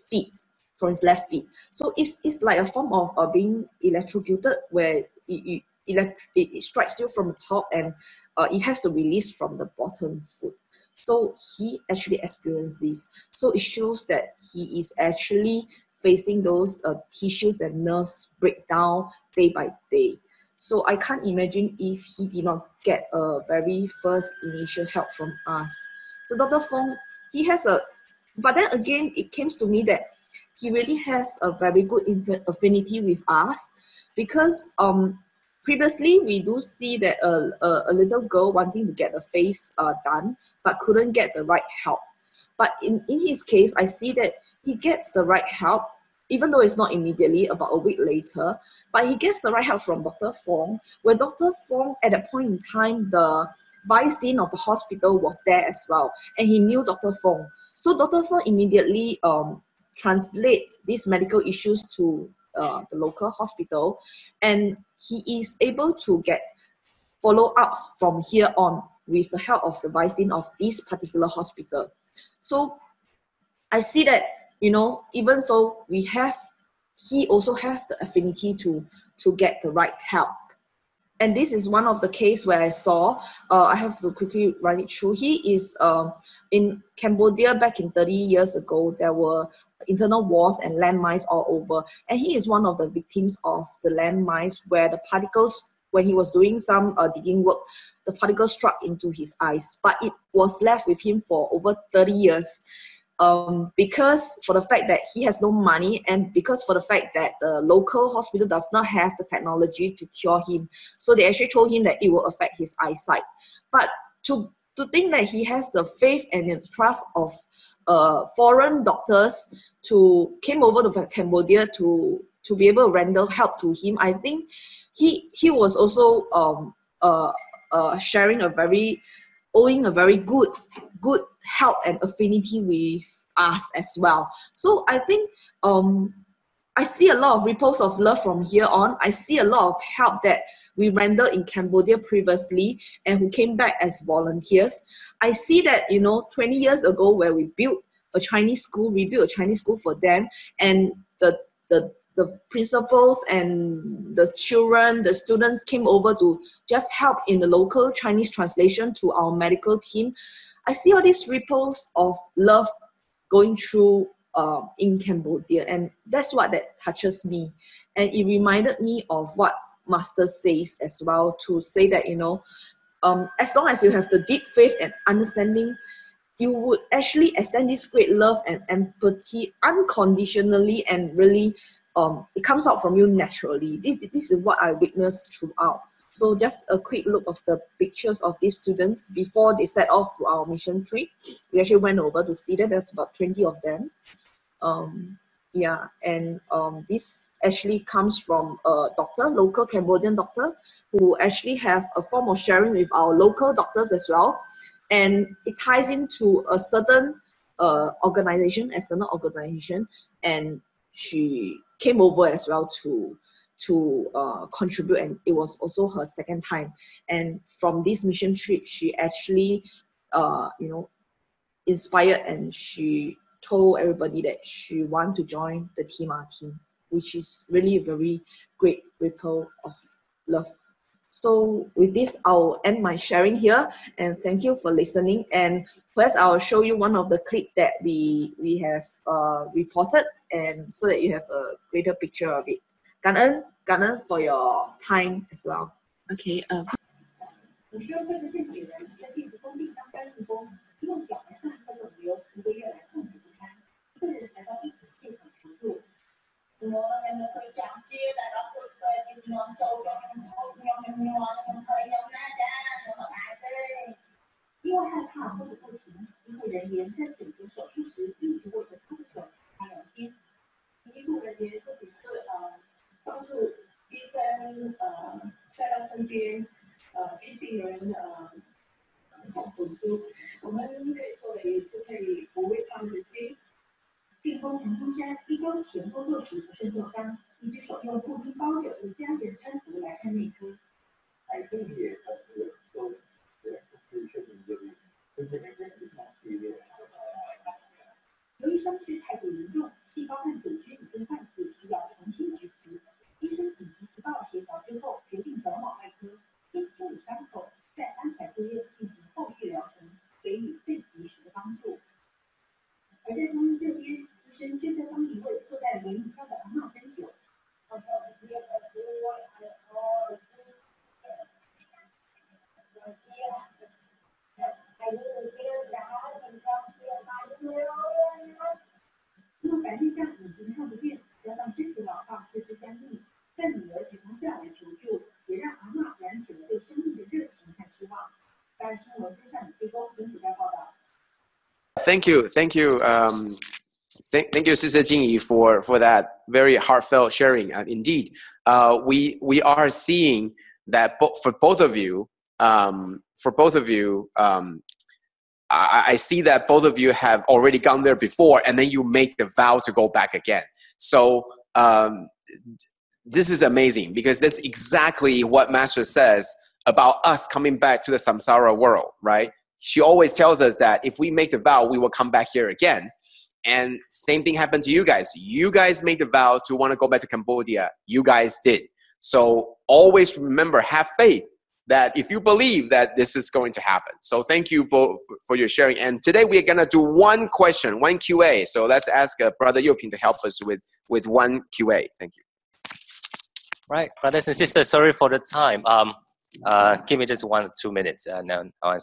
feet, from his left feet. So it's like a form of being electrocuted, where it strikes you from the top, and it has to release from the bottom foot. So he actually experienced this. So it shows that he is actually facing those tissues and nerves breakdown day by day. So I can't imagine if he did not get a very first initial help from us. So Dr. Fong, but then again, it came to me that he really has a very good affinity with us, because previously we do see that a little girl wanting to get a face done, but couldn't get the right help. But in his case, I see that he gets the right help, even though it's not immediately, about a week later, but he gets the right help from Dr. Fong, where Dr. Fong, at that point in time, the vice dean of the hospital was there as well, and he knew Dr. Fong. So Dr. Fong immediately translate these medical issues to the local hospital, and he is able to get follow-ups from here on with the help of the vice dean of this particular hospital. So I see that, even so, he also have the affinity to get the right help. And this is one of the case where I saw, I have to quickly run it through. He is in Cambodia back in 30 years ago. There were internal wars and landmines all over. And he is one of the victims of the landmines, where the particles, when he was doing some digging work, the particles struck into his eyes. But it was left with him for over 30 years. Because for the fact that he has no money, and because for the fact that the local hospital does not have the technology to cure him. So they actually told him that it will affect his eyesight. But to think that he has the faith and the trust of foreign doctors came over to Cambodia to be able to render help to him, I think he was also owing a very good help and affinity with us as well. So I think I see a lot of ripples of love from here on. I see a lot of help that we rendered in Cambodia previously and who came back as volunteers. I see that, 20 years ago, where we built a Chinese school, for them, and the principals and the children, the students came over to just help in the local Chinese translation to our medical team. I see all these ripples of love going through in Cambodia, and that's what that touches me. And it reminded me of what Master says as well, to say that, as long as you have the deep faith and understanding, you would actually extend this great love and empathy unconditionally, and really it comes out from you naturally. This is what I witnessed throughout. So just a quick look of the pictures of these students before they set off to our mission trip. We actually went over to see that. There's about 20 of them. This actually comes from a doctor, local Cambodian doctor, who actually have a form of sharing with our local doctors as well. And it ties into a certain organization, external organization, and she came over as well to contribute, and it was also her second time. And from this mission trip, she actually inspired, and she told everybody that she want to join the team, which is really a very great ripple of love. So with this, I'll end my sharing here, and thank you for listening. And first, I'll show you one of the clips that we have reported, and so that you have a greater picture of it. Gan ơn for your time as well. Okay. Thank you, thank you, Sister Jingyi, for that very heartfelt sharing. Indeed, we are seeing that for both of you, I see that both of you have already gone there before, and then you make the vow to go back again. So this is amazing, because that's exactly what Master says about us coming back to the samsara world, right? She always tells us that if we make the vow, we will come back here again. And same thing happened to you guys. You guys made the vow to want to go back to Cambodia. You guys did. So always remember, have faith that if you believe that this is going to happen. So thank you both for your sharing. And today we are going to do one question, one QA. So let's ask Brother Yoping to help us with one QA. Thank you. Right, brothers and sisters, sorry for the time. Give me just 1 or 2 minutes, and then I'll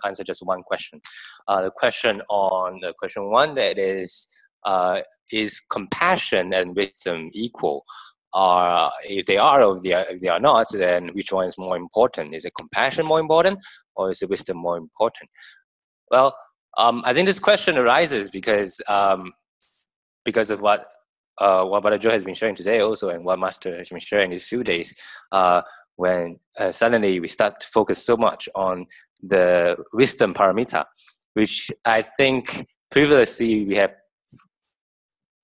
answer just one question. The question on the question 1, that is compassion and wisdom equal? If they are or if they are not, then which one is more important? Is it compassion more important, or is it wisdom more important? Well, I think this question arises because of what Brother Joe has been sharing today also, and what Master has been sharing these few days, when suddenly we start to focus so much on the wisdom paramita, which I think previously we have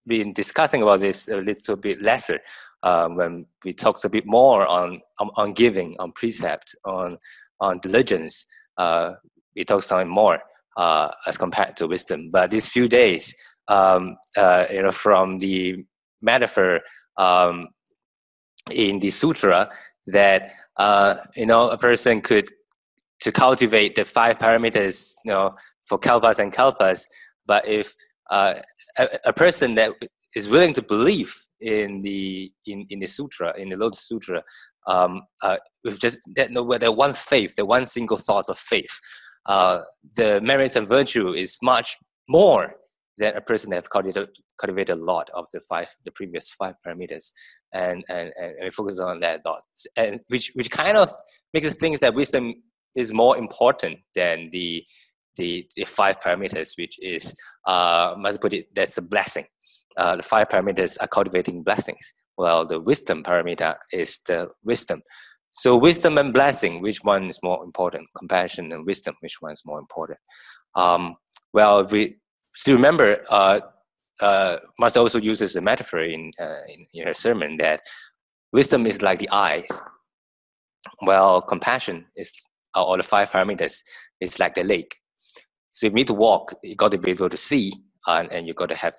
been discussing about this a little bit lesser, when we talked a bit more on giving, on precept, on diligence. We talked something more as compared to wisdom. But these few days, from the metaphor in the sutra, that a person could to cultivate the 5 parameters, for kalpas and kalpas. But if a person that is willing to believe in the sutra, in the Lotus Sutra, with just that one faith, the one single thought of faith, the merits and virtue is much more than a person that have cultivated a lot of the previous 5 parameters, and we focus on that thought, and which kind of makes us think that wisdom is more important than the 5 parameters, which is must put it, that's a blessing. The 5 parameters are cultivating blessings, while the wisdom parameter is the wisdom. So wisdom and blessing, which one is more important? Compassion and wisdom, which one is more important? Well, we still remember, Master also uses a metaphor in her sermon that wisdom is like the eyes, while compassion is, or the 5 parameters, is like the lake. So if you need to walk, you got to be able to see, and you got to have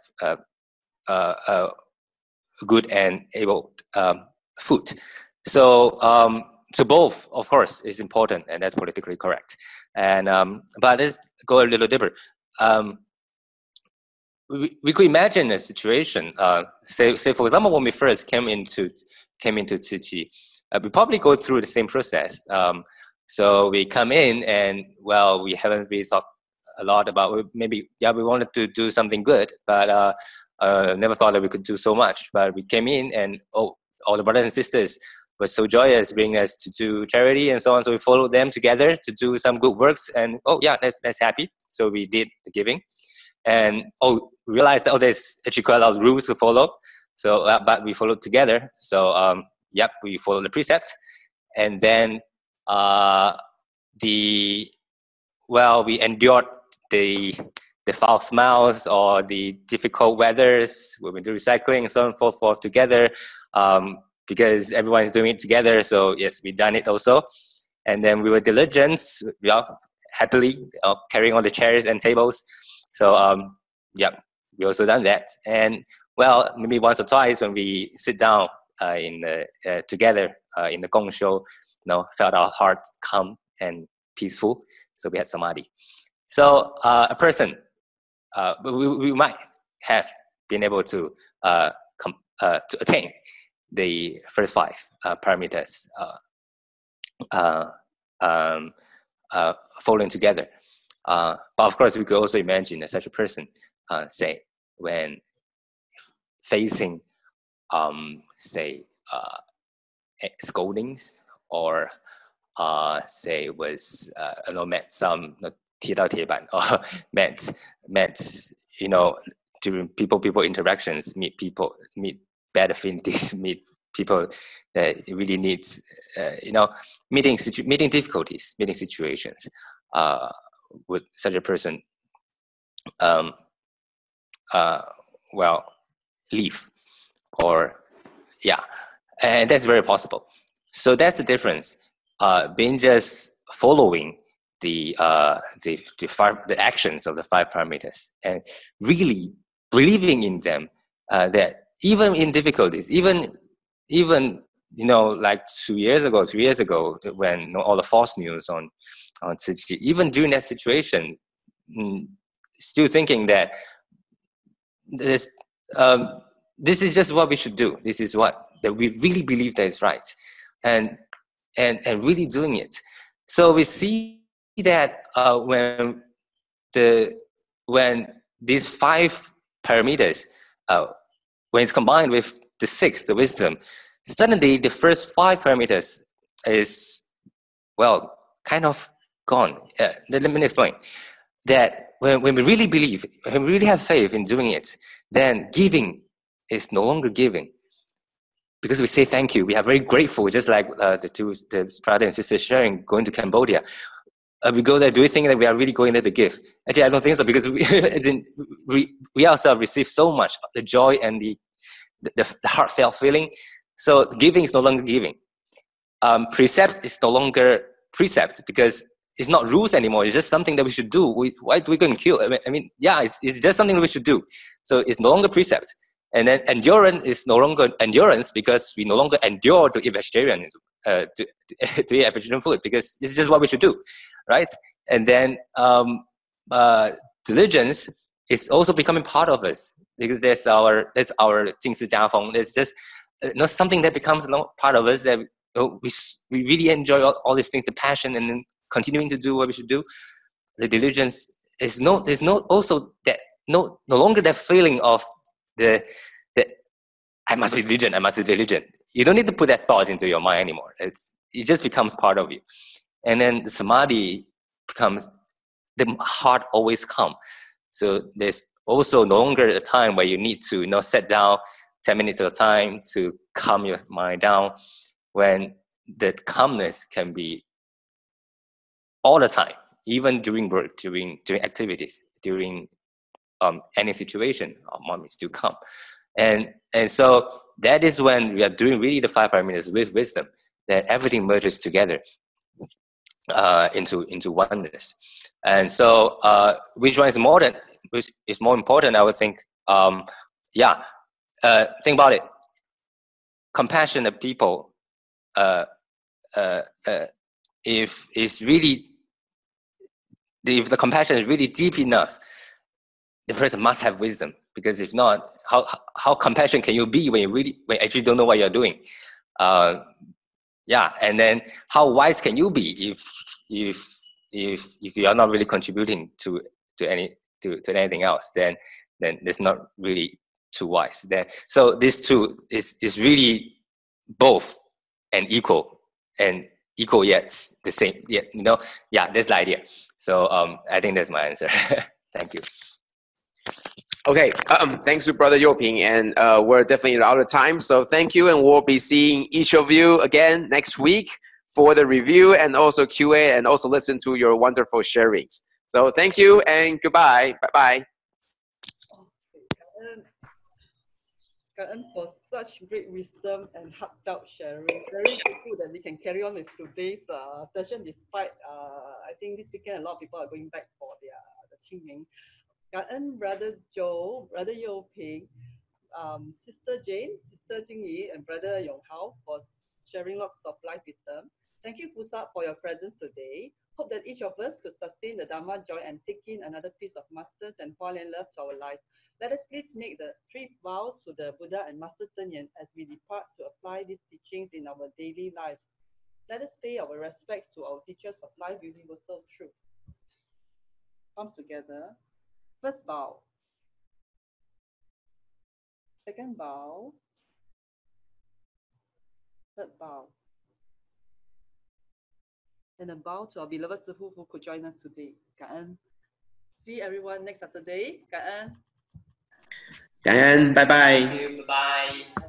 good and able food. So so both, of course, is important, and that's politically correct. And but let's go a little deeper. We could imagine a situation. Say for example, when we first came into Tzu Chi, we probably go through the same process. So we come in, and well, we haven't really thought a lot about, maybe, yeah, we wanted to do something good, but never thought that we could do so much. But we came in, and all the brothers and sisters were so joyous, bringing us to do charity and so on. So we followed them together to do some good works, and oh yeah, that's happy. So we did the giving, and we realized that there's actually quite a lot of rules to follow. So but we followed together. So yep, we followed the precept, and then we endured the foul smells or the difficult weathers when we do recycling and so on and so forth together, because everyone is doing it together. So yes, we done it also. And then we were diligent, happily carrying on the chairs and tables. So yeah, we also done that. And well, maybe once or twice when we sit down together in the Gong show, felt our hearts calm and peaceful. So we had samadhi. So a person, we might have been able to attain the first 5 parameters falling together. But of course, we could also imagine that such a person, say, when facing, scoldings, or say was met some 铁到铁板, or met during people interactions, meet bad affinities, meet people that really needs meeting difficulties, meeting situations, would such a person leave, or yeah, and that's very possible. So that's the difference. Being just following the actions of the 5 parameters and really believing in them, that even in difficulties, even like 2 years ago, 3 years ago, when all the false news on Tzu Chi, even during that situation, still thinking that this is just what we should do. This is that we really believe that is right, and really doing it. So we see that when these 5 parameters, when it's combined with the 6th, the wisdom, suddenly the first 5 parameters is kind of gone. Let me explain. That when we really believe, when we really have faith in doing it, then giving is no longer giving. Because we say thank you, we are very grateful, just like the brother and sister sharing, going to Cambodia. We go there, do we think that we are really going there to give? Actually, I don't think so, because we ourselves receive so much, the joy and the heartfelt feeling. So giving is no longer giving. Precept is no longer precept, because it's not rules anymore. It's just something that we should do. Why do we go and kill? I mean, yeah, it's just something that we should do. So it's no longer precept. And then endurance is no longer endurance, because we no longer endure to eat vegetarian, to eat vegetarian food, because it's just what we should do, right? And then diligence it's also becoming part of us, because that's our 进士家风. There's just something that becomes part of us, that we really enjoy all these things, the passion, and then continuing to do what we should do. The diligence is there's no also that no longer that feeling of the I must be diligent. You don't need to put that thought into your mind anymore. It just becomes part of you. And then the samadhi becomes, the heart always calm. So there's also no longer a time where you need to sit down 10 minutes at a time to calm your mind down, when that calmness can be all the time, even during work, during activities, during any situation, our mind is still calm. And so that is when we are doing really the 5 parameters with wisdom, that everything merges together into oneness. And so which one is more important? I would think, think about it. Compassionate people, if the compassion is really deep enough, the person must have wisdom, because if not, how compassionate can you be when you actually don't know what you're doing? And then how wise can you be if you are not really contributing to anything else? Then it's not really too wise. So this two is really both and equal yet the same. That's the idea. So I think that's my answer. Thank you. Okay, thanks to Brother Yoping, and we're definitely out of time. So thank you, and we'll be seeing each of you again next week for the review and also QA, and also listen to your wonderful sharings. So thank you and goodbye. Bye-bye. Kaen for such great wisdom and heartfelt sharing. Very grateful that we can carry on with today's session, despite I think this weekend a lot of people are going back for the Qingming. Kaen, Brother Joe, Brother Yoping, Sister Jane, Sister Jingyi, and Brother Yonghao for sharing lots of life wisdom. Thank you, Pusa, for your presence today. Hope that each of us could sustain the Dharma joy and take in another piece of Masters and Hualien love to our life. Let us please make the 3 vows to the Buddha and Master Cheng as we depart to apply these teachings in our daily lives. Let us pay our respects to our teachers of life universal truth. Palms together. First bow. Second bow. Third bow. And a bow to our beloved Sifu who could join us today. Kaen. See everyone next Saturday. Kaen. Kaen, bye-bye. Bye-bye.